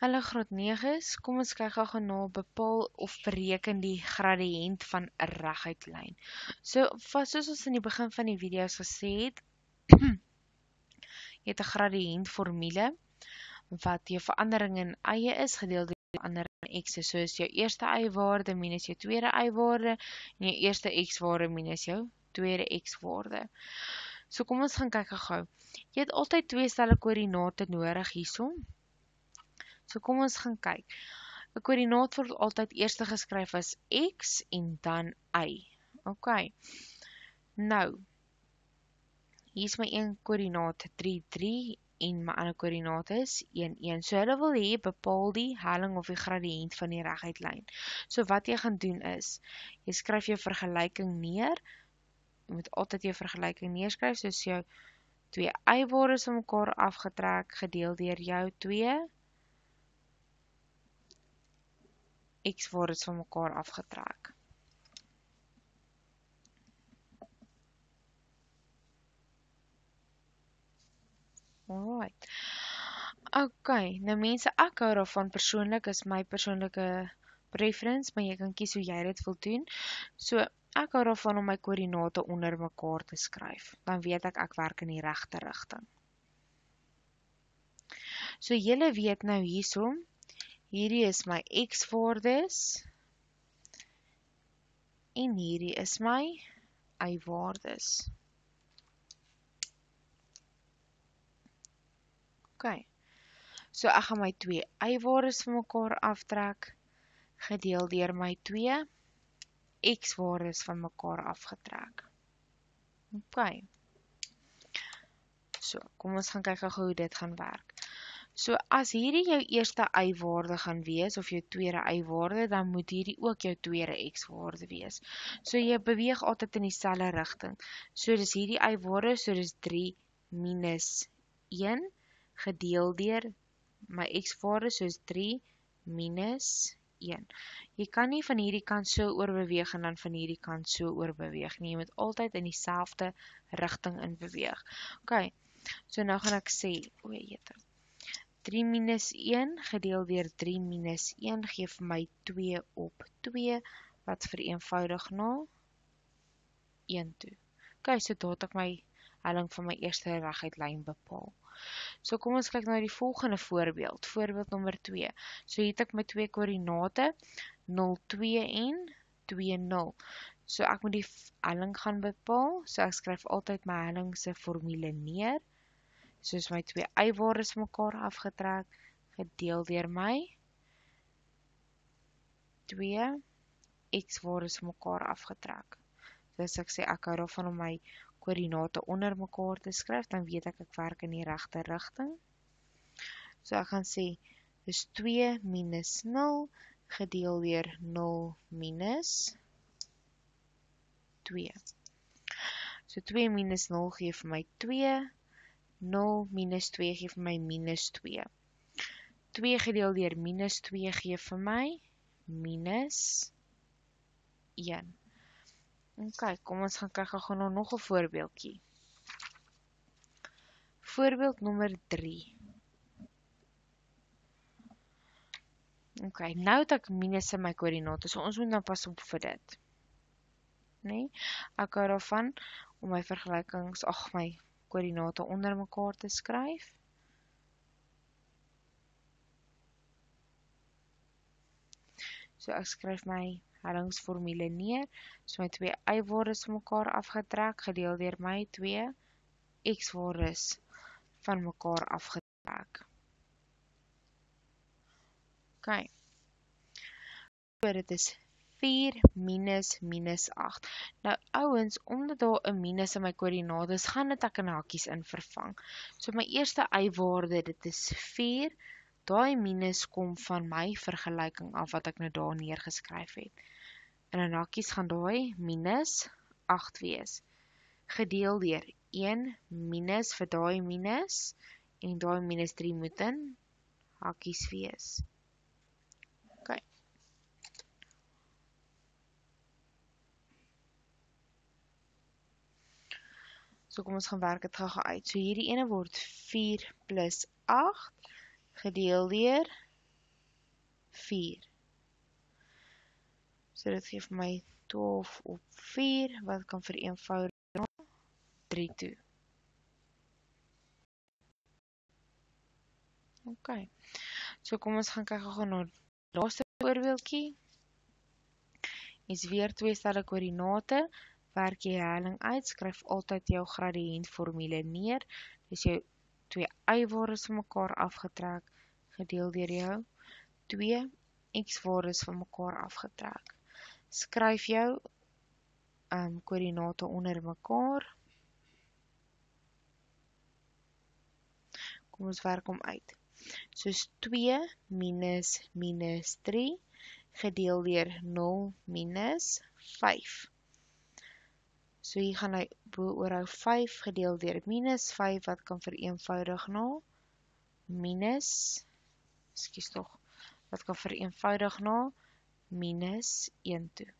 Hallo graad 9's, kom ons kyk gou na bepaal of bereken die gradiënt van 'n reguit lyn. Soos ons in die begin van die video's gesê het, jy het 'n gradiënt formule wat jou verandering in y is gedeel deur die verandering in x. So is jou eerste y-waarde minus jou tweede y-waarde en jou eerste x-waarde minus jou tweede x-waarde. So kom ons gaan kyk gou. Jy het altyd twee stelle koördinate nodig hierson. So kom ons gaan kyk. 'n Koördinaat word altyd eers geskryf as x en dan y. OK. Nou, hier is my een koördinaat 3, 3 en my ander koördinaat is 1, 1. So hulle wil hê bepaal die helling of die gradiënt van die reguit lyn. So wat jy gaan doen is, jy skryf jou vergelyking neer. Jy moet altyd jou vergelyking neerskryf, soos jou twee y-waardes van mekaar afgetrek gedeel deur jou twee x-waardes van mekaar afgetrek. Alright. OK, nou mense, ek hou daarvan persoonlik, is my persoonlike preference, maar jy kan kies hoe jy dit wil doen. So, ek hou daarvan om my koördinate onder mekaar te skryf. Dan weet ek werk in die regte rigting. So, julle weet nou hiersom, hierdie is my x-waardes en hierdie is my y-waardes. OK. So ek gaan my twee y-waardes van mekaar aftrek, gedeel deur my twee x-waardes van mekaar afgetrek. OK. So, kom ons gaan kyk gou hoe dit gaan werk. So, as hierdie jou eerste y-waarde gaan wees, of jou tweede y-waarde, dan moet hierdie ook jou tweede x-waarde wees. So, jy beweeg altyd in dieselfde rigting. So, dis hierdie y-waarde, so dis 3 minus 1, gedeel deur my x-waarde, soos 3 minus 1. Jy kan nie van hierdie kant so oorbeweeg en dan van hierdie kant so oorbeweeg nie. Jy moet altyd in dieselfde rigting in beweeg. OK, so nou gaan ek sê, 3 minus 1 gedeel deur 3 minus 1 gee vir my 2 op 2, wat vereenvoudig na 1 toe. OK, so daar het ek my helling van my eerste reguit lyn bepaal. So kom ons kyk na die volgende voorbeeld. Voorbeeld nommer 2. So hier het ek my twee koördinate 0, 2 en 2, 0. So ek moet die helling gaan bepaal. So ek skryf altyd my helling se formule neer. Soos my twee y-waardes mekaar afgetrek, gedeel deur my twee x-waardes mekaar afgetrek. Dus ek sê ek hou daarvan om my koördinate onder mekaar te skryf, dan weet ek werk in die regte rigting. So ek gaan sê, dis 2 minus 0, gedeel deur 0 minus 2. So 2 minus 0 gee vir my 2, 0 minus 2 gee vir my minus 2. 2 gedeel deur minus 2 gee vir my minus 1. OK, kom ons gaan kyk gou na nog 'n voorbeeldjie. Voorbeeld nommer 3. OK, nou het ek minus in my koördinate, so ons moet nou pas op vir dit. Nee, ek hou daarvan om my vergelykings, my koördinate onder mekaar te skryf. So ek skryf my hellingsformule neer, so my twee y-waardes van mekaar afgetrek, gedeel deur my twee x-waardes van mekaar afgetrek. OK. So dit is 4 minus minus 8. Nou ouens, omdat daar 'n minus in my koördinate is, gaan dit ek in hakkies in vervang. So my eerste y-waarde, dit is 4. Daai minus kom van my vergelyking af wat ek nou daar neergeskryf het. En in hakkies gaan daai minus 8 wees. Gedeel deur 1 minus vir daai minus en daai minus 3 moet in hakkies wees. OK. So kom ons gaan werk dit gou uit. So hierdie ene word 4 plus 8 gedeel deur 4. So dit gee vir my 12 op 4, wat kan vereenvoudig na 3 toe. Ok, so kom ons gaan kyk gou na die laaste voorbeeldjie. Is weer twee stelle koördinate, werk jy helling uit, skryf altyd jou gradiëntformule neer. Dis jou twee y-waardes van mekaar afgetrek, gedeel deur jou 2 x-waardes van mekaar afgetrek. Skryf jou koördinate onder mekaar. Kom ons werk hom uit. Soos 2 minus minus 3 gedeel deur 0 minus 5. So hier gaan hy oorhou 5 gedeel deur minus 5 wat kan vereenvoudig na minus, wat kan vereenvoudig na minus 1 toe.